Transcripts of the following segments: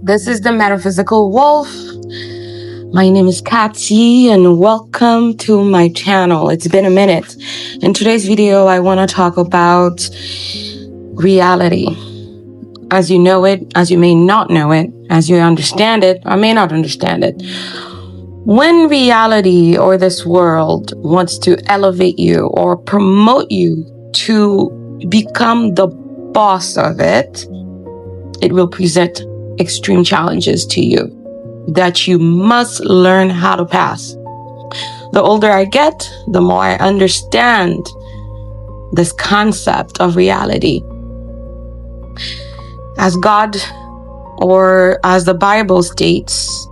This is the Metaphysical Wolf. My name is Katsi and welcome to my channel. It's been a minute. In today's video, I want to talk about reality. As you know it, as you may not know it, as you understand it, or may not understand it. When reality or this world wants to elevate you or promote you to become the boss of it, it will present extreme challenges to you that you must learn how to pass. The older I get, the more I understand this concept of reality. As God, or as the Bible states,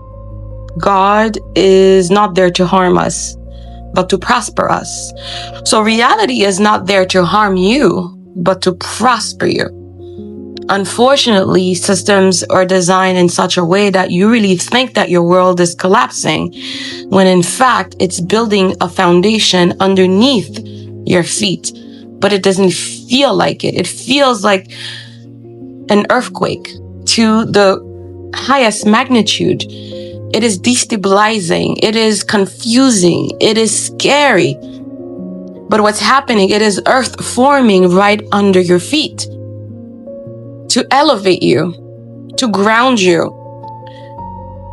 God is not there to harm us, but to prosper us. So reality is not there to harm you, but to prosper you. Unfortunately, systems are designed in such a way that you really think that your world is collapsing, when in fact it's building a foundation underneath your feet. But it doesn't feel like it. It feels like an earthquake to the highest magnitude. It is destabilizing. It is confusing. It is scary. But what's happening, it is earth forming right under your feet to elevate you, to ground you.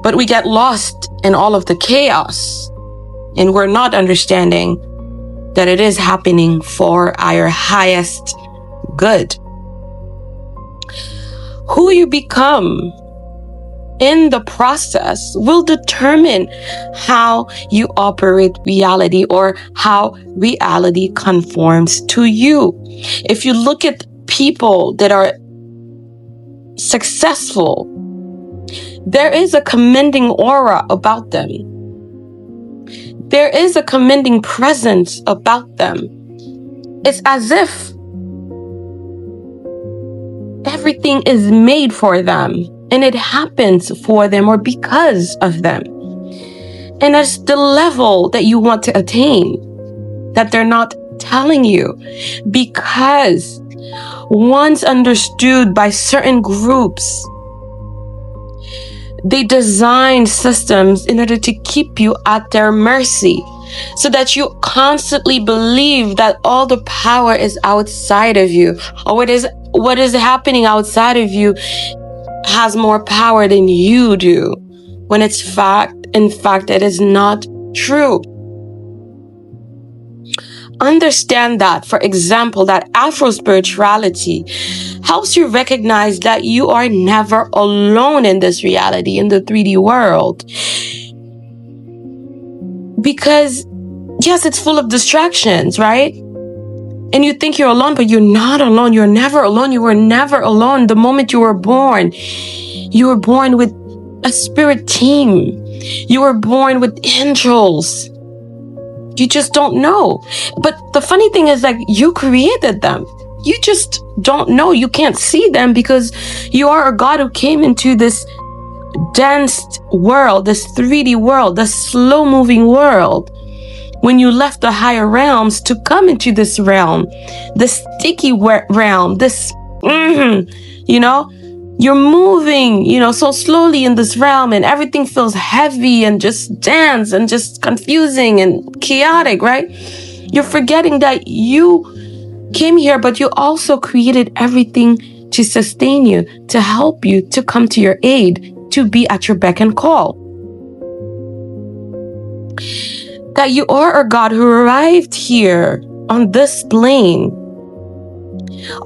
But we get lost in all of the chaos, and we're not understanding that it is happening for our highest good. Who you become in the process will determine how you operate reality or how reality conforms to you. If you look at people that are successful, there is a commending aura about them. There is a commending presence about them. It's as if everything is made for them and it happens for them or because of them. And it's the level that you want to attain that they're not telling you, because once understood by certain groups, they design systems in order to keep you at their mercy, so that you constantly believe that all the power is outside of you, or what is happening outside of you has more power than you do, when in fact it is not true. Understand that, for example, that Afro spirituality helps you recognize that you are never alone in this reality, in the 3D world. Because, yes, it's full of distractions, right? And you think you're alone, but you're not alone. You're never alone. You were never alone. The moment you were born with a spirit team. You were born with angels. You just don't know. But the funny thing is, like, you created them. You just don't know. You can't see them because you are a God who came into this dense world, this 3D world, this slow-moving world. When you left the higher realms to come into this realm, this sticky realm, this, you're moving, so slowly in this realm, and everything feels heavy and just dense and just confusing and chaotic, right? You're forgetting that you came here, but you also created everything to sustain you, to help you, to come to your aid, to be at your beck and call. That you are a God who arrived here on this plane.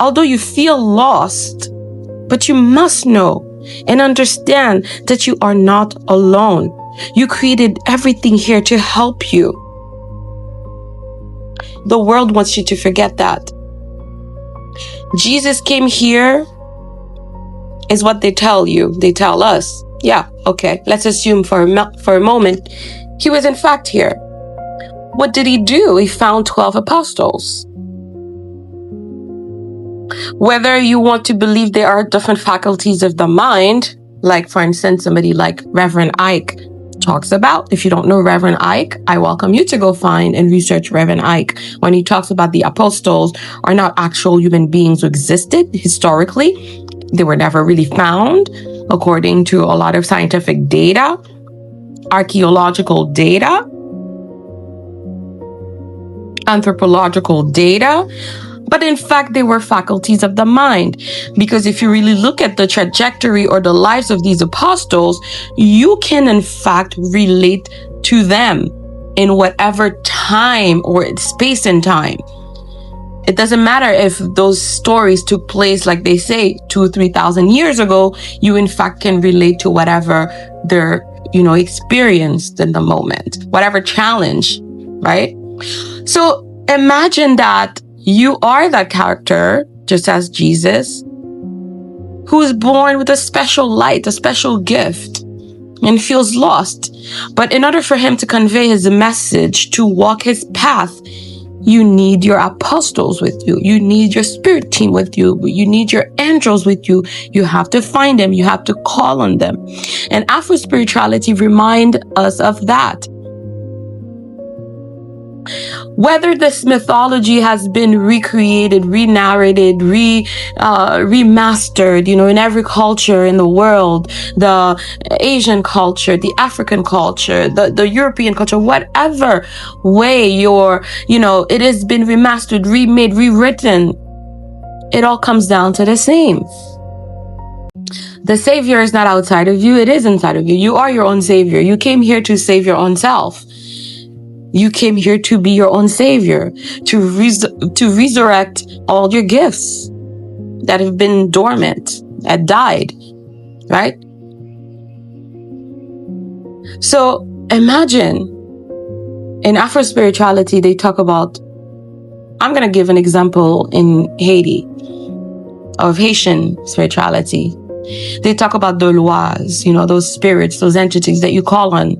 Although you feel lost, but you must know and understand that you are not alone. You created everything here to help you. The world wants you to forget that. Jesus came here, is what they tell you. They tell us. Yeah, okay, let's assume for a moment, he was in fact here. What did he do? He found 12 apostles. Whether you want to believe there are different faculties of the mind, like, for instance, somebody like Reverend Ike talks about. If you don't know Reverend Ike, I welcome you to go find and research Reverend Ike when he talks about the apostles are not actual human beings who existed historically. They were never really found. according to a lot of scientific data, archaeological data, anthropological data. But in fact, they were faculties of the mind. Because if you really look at the trajectory or the lives of these apostles, you can in fact relate to them in whatever time or space and time. It doesn't matter if those stories took place, like they say, 2,000 or 3,000 years ago, you in fact can relate to whatever they're, experienced in the moment, whatever challenge, right? So imagine that you are that character, just as Jesus, who is born with a special light, a special gift, and feels lost. But in order for him to convey his message, to walk his path, you need your apostles with you. You need your spirit team with you. You need your angels with you. You have to find them. You have to call on them. And Afro-spirituality reminds us of that. Whether this mythology has been recreated, re-narrated, remastered, in every culture in the world, the Asian culture, the African culture, the European culture, whatever way it has been remastered, remade, rewritten, it all comes down to the same. The Savior is not outside of you. It is inside of you. You are your own Savior. You came here to save your own self. You came here to be your own Savior, to resurrect all your gifts that have been dormant, that died, right? So imagine in Afro-spirituality, they talk about, I'm going to give an example in Haiti of Haitian spirituality. They talk about the lois, those spirits, those entities that you call on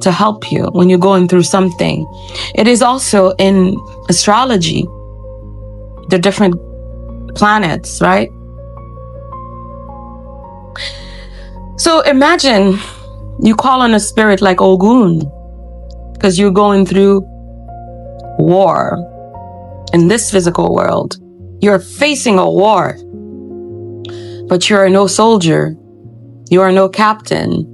to help you when you're going through something. It is also in astrology, the different planets, right? So imagine you call on a spirit like Ogun because you're going through war in this physical world. You're facing a war. But you are no soldier. You are no captain.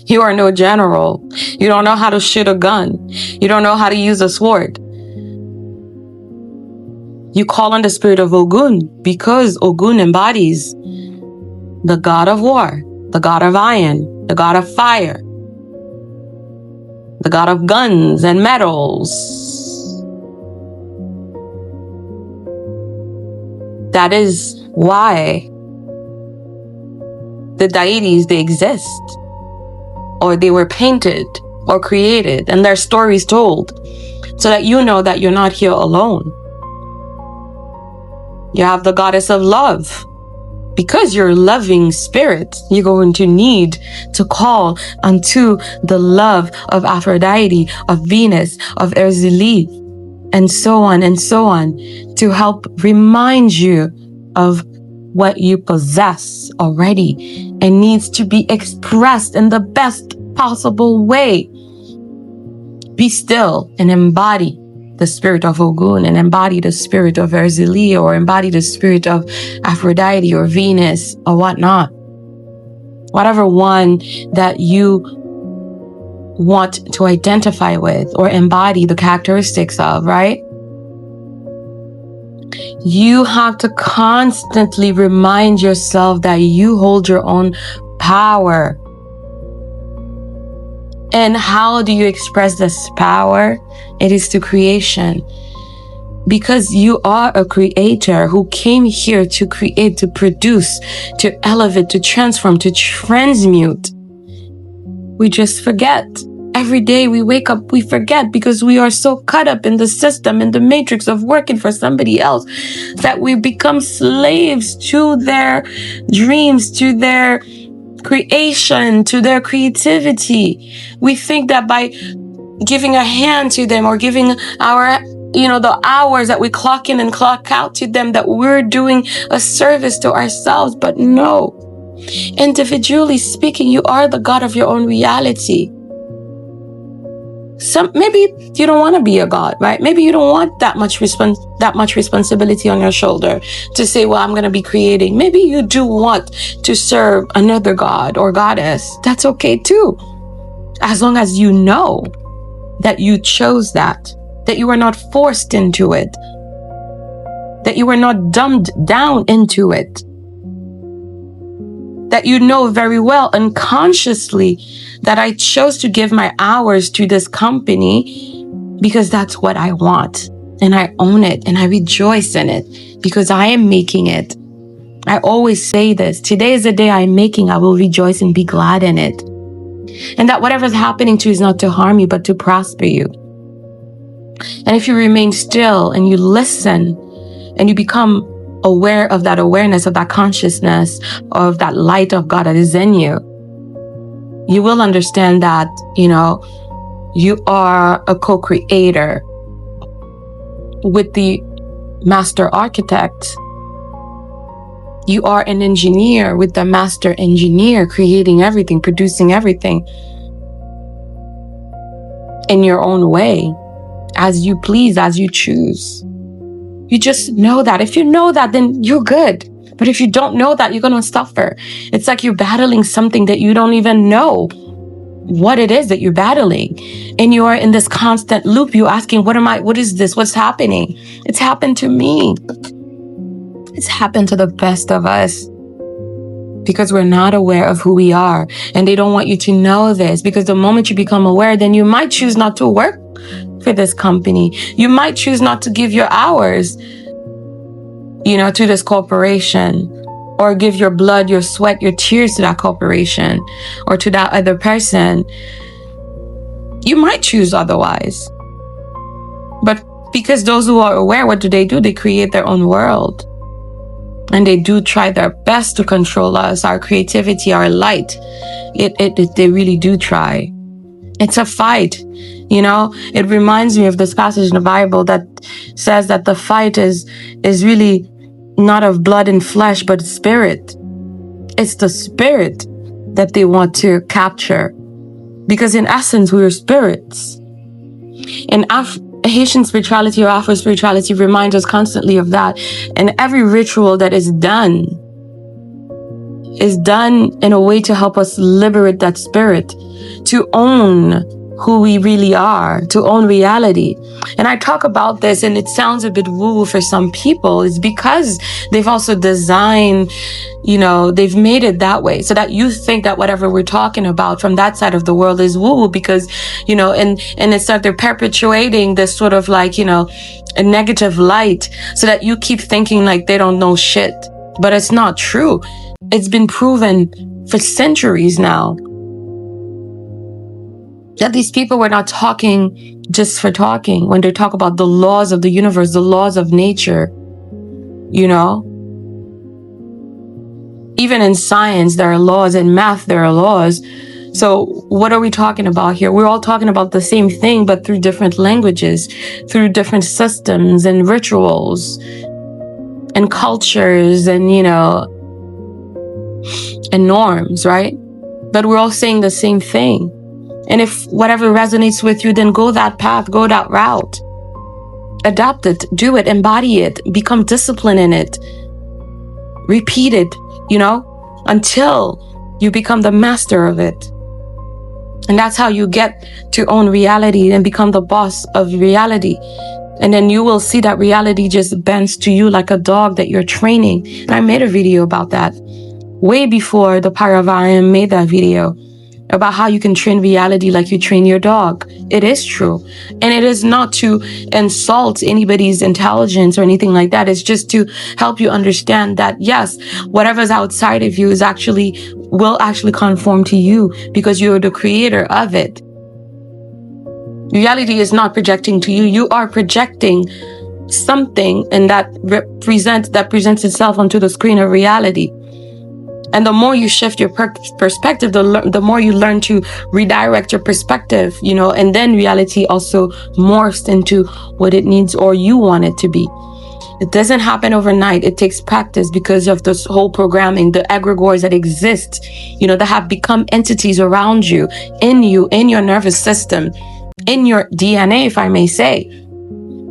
You are no general. You don't know how to shoot a gun. You don't know how to use a sword. You call on the spirit of Ogun because Ogun embodies the god of war, the god of iron, the god of fire, the god of guns and metals. That is why the deities, they exist, or they were painted or created, and their stories told, so that you know that you're not here alone. You have the goddess of love. Because you're a loving spirit, you're going to need to call unto the love of Aphrodite, of Venus, of Erzulie, and so on, to help remind you of what you possess already and needs to be expressed in the best possible way. Be still and embody the spirit of Ogun, and embody the spirit of Erzulie, or embody the spirit of Aphrodite or Venus or whatnot. Whatever one that you want to identify with or embody the characteristics of, right? You have to constantly remind yourself that you hold your own power. And how do you express this power? It is through creation. Because you are a creator who came here to create, to produce, to elevate, to transform, to transmute. We just forget. Every day we wake up, we forget because we are so caught up in the system, in the matrix of working for somebody else, that we become slaves to their dreams, to their creation, to their creativity. We think that by giving a hand to them or giving our, the hours that we clock in and clock out to them, that we're doing a service to ourselves. But no, individually speaking, you are the God of your own reality. Maybe you don't want to be a god, right? Maybe you don't want that much responsibility on your shoulder to say, well, I'm going to be creating. Maybe you do want to serve another god or goddess. That's okay too. As long as you know that you chose that you were not forced into it, that you were not dumbed down into it, that you know very well unconsciously that I chose to give my hours to this company because that's what I want. And I own it and I rejoice in it because I am making it. I always say this, today is the day I'm making, I will rejoice and be glad in it. And that whatever's happening to you is not to harm you, but to prosper you. And if you remain still and you listen and you become aware of that awareness, of that consciousness, of that light of God that is in you, you will understand that, you are a co-creator with the master architect. You are an engineer with the master engineer, creating everything, producing everything in your own way, as you please, as you choose. You just know that. If you know that, then you're good. But if you don't know that, you're going to suffer. It's like you're battling something that you don't even know what it is that you're battling. And you are in this constant loop. You're asking, what is this? What's happening? It's happened to me. It's happened to the best of us because we're not aware of who we are. And they don't want you to know this, because the moment you become aware, then you might choose not to work for this company. You might choose not to give your hours, to this corporation, or give your blood, your sweat, your tears to that corporation or to that other person. You might choose otherwise. But because those who are aware, what do? They create their own world. And they do try their best to control us, our creativity, our light. They really do try. It's a fight. It reminds me of this passage in the Bible that says that the fight is really not of blood and flesh, but spirit. It's the spirit that they want to capture. Because in essence, we are spirits. And Haitian spirituality or Afro spirituality reminds us constantly of that. And every ritual that is done in a way to help us liberate that spirit, to own who we really are, to own reality. And I talk about this and it sounds a bit woo for some people. It's because they've also designed, they've made it that way so that you think that whatever we're talking about from that side of the world is woo because, and it's like they're perpetuating this sort of like, a negative light so that you keep thinking like they don't know shit. But it's not true. It's been proven for centuries now that these people were not talking just for talking when they talk about the laws of the universe, the laws of nature, Even in science, there are laws. In math, there are laws. So what are we talking about here? We're all talking about the same thing, but through different languages, through different systems and rituals and cultures and, and norms, right? But we're all saying the same thing. And if whatever resonates with you, then go that path, go that route. Adapt it, do it, embody it, become disciplined in it. Repeat it, until you become the master of it. And that's how you get to own reality and become the boss of reality. And then you will see that reality just bends to you like a dog that you're training. And I made a video about that way before the Power of I Am made that video about how you can train reality like you train your dog. It is true. And it is not to insult anybody's intelligence or anything like that. It's just to help you understand that, yes, whatever's outside of you will actually conform to you because you're the creator of it. Reality is not projecting to you. You are projecting something, and that presents itself onto the screen of reality. And the more you shift your perspective, the more you learn to redirect your perspective, and then reality also morphs into what it needs or you want it to be. It doesn't happen overnight. It takes practice because of this whole programming, the egregores that exist, that have become entities around you, in your nervous system. in your DNA, if I may say.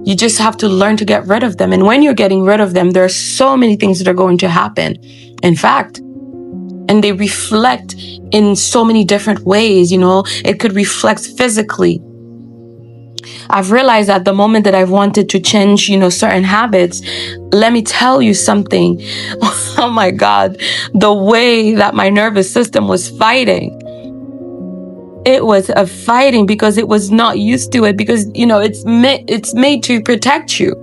You just have to learn to get rid of them. And when you're getting rid of them, there are so many things that are going to happen. In fact, and they reflect in so many different ways, it could reflect physically. I've realized that the moment that I've wanted to change, certain habits, let me tell you something. Oh my God, the way that my nervous system was fighting. It was a fighting because it was not used to it, because, it's made to protect you.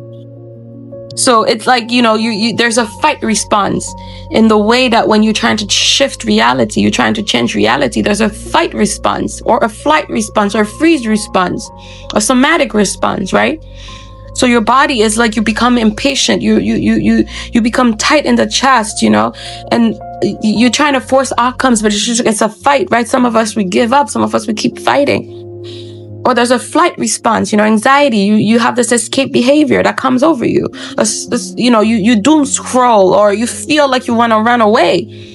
So it's like, there's a fight response in the way that when you're trying to shift reality, you're trying to change reality, there's a fight response or a flight response or a freeze response, a somatic response, right? So your body is like, you become impatient, you become tight in the chest, and you're trying to force outcomes, but it's a fight, right? Some of us, we give up. Some of us, we keep fighting. Or there's a flight response, anxiety. You have this escape behavior that comes over you. You doom scroll, or you feel like you want to run away.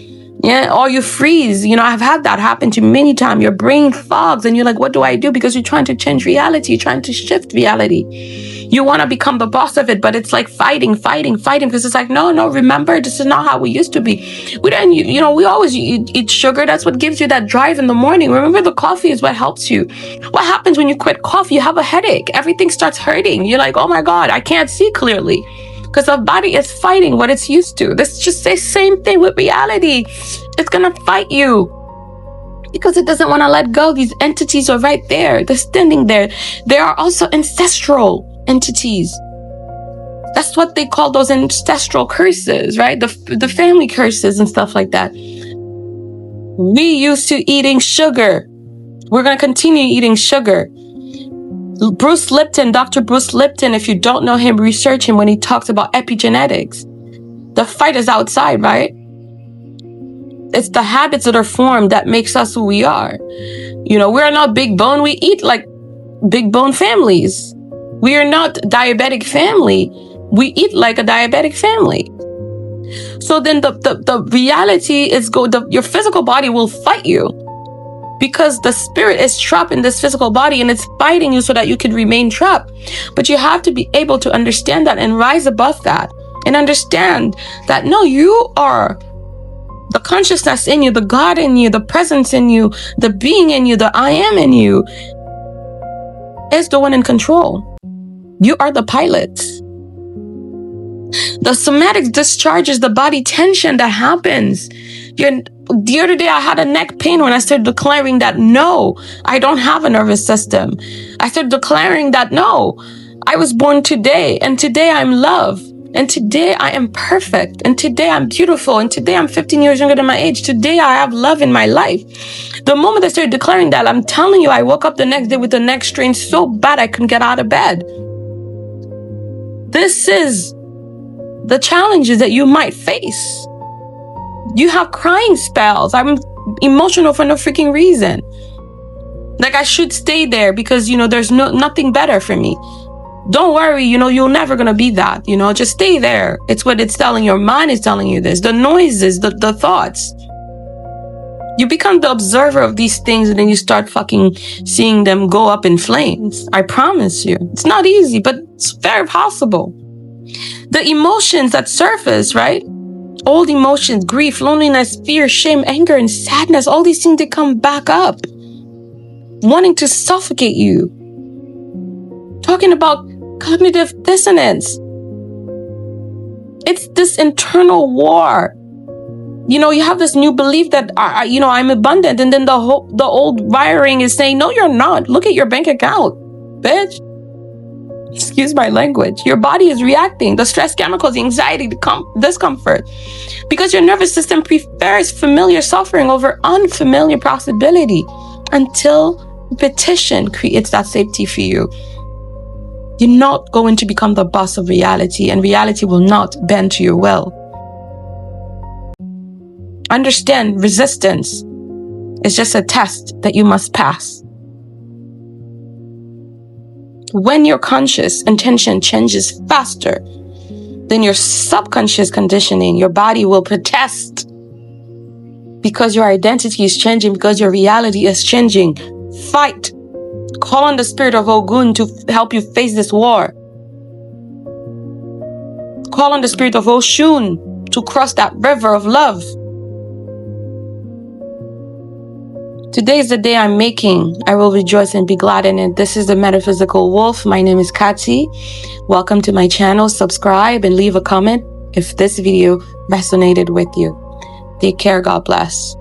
Yeah, or you freeze. I've had that happen to me many times. Your brain fogs and you're like, what do I do? Because you're trying to change reality. You're trying to shift reality. You want to become the boss of it, but it's like fighting, because it's like, no, remember, this is not how we used to be. We didn't, we always eat sugar. That's what gives you that drive in the morning. Remember, the coffee is what helps you. What happens when you quit coffee? You have a headache. Everything starts hurting. You're like, oh my God, I can't see clearly. Because the body is fighting what it's used to. This just the same thing with reality. It's going to fight you because it doesn't want to let go. These entities are right there. They're standing there. They are also ancestral entities. That's what they call those ancestral curses, right? The family curses and stuff like that. We used to eating sugar. We're going to continue eating sugar. Bruce Lipton, Dr. Bruce Lipton, if you don't know him, research him when he talks about epigenetics. The fight is outside, right? It's the habits that are formed that makes us who we are. We're not big bone. We eat like big bone families. We are not diabetic family. We eat like a diabetic family. So then the reality is your physical body will fight you because the spirit is trapped in this physical body and it's fighting you so that you can remain trapped. But you have to be able to understand that and rise above that and understand that, no, you are the consciousness in you, the God in you, the presence in you, the being in you, the I am in you is the one in control. You are the pilot. The somatic discharges the body tension that happens. The other day I had a neck pain when I started declaring that, no, I don't have a nervous system. I started declaring that, no, I was born today, and today I'm love, and today I am perfect, and today I'm beautiful, and today I'm 15 years younger than my age. Today I have love in my life. The moment I started declaring that, I'm telling you, I woke up the next day with a neck strain so bad I couldn't get out of bed. This is the challenges that you might face. You have crying spells. I'm emotional for no freaking reason. Like I should stay there because, there's nothing better for me. Don't worry, you're never going to be that, just stay there. It's what it's telling your mind is telling you this. The noises, the thoughts. You become the observer of these things and then you start fucking seeing them go up in flames. I promise you. It's not easy, but it's very possible. The emotions that surface, right? Old emotions, grief, loneliness, fear, shame, anger, and sadness, all these things, they come back up, wanting to suffocate you. Talking about cognitive dissonance. It's this internal war. You have this new belief that, I'm abundant. And then the old wiring is saying, no, you're not. Look at your bank account, bitch. Excuse my language. Your body is reacting. The stress chemicals, the anxiety, the discomfort. Because your nervous system prefers familiar suffering over unfamiliar possibility until repetition creates that safety for you. You're not going to become the boss of reality, and reality will not bend to your will. Understand, resistance is just a test that you must pass. When your conscious intention changes faster than your subconscious conditioning, your body will protest because your identity is changing, because your reality is changing. Fight Call on the spirit of Ogun to help you face this war. Call on the spirit of Oshun to cross that river of love. Today is the day I'm making. I will rejoice and be glad in it. This is the Metaphysical Wolf. My name is Kati. Welcome to my channel. Subscribe and leave a comment if this video resonated with you. Take care. God bless.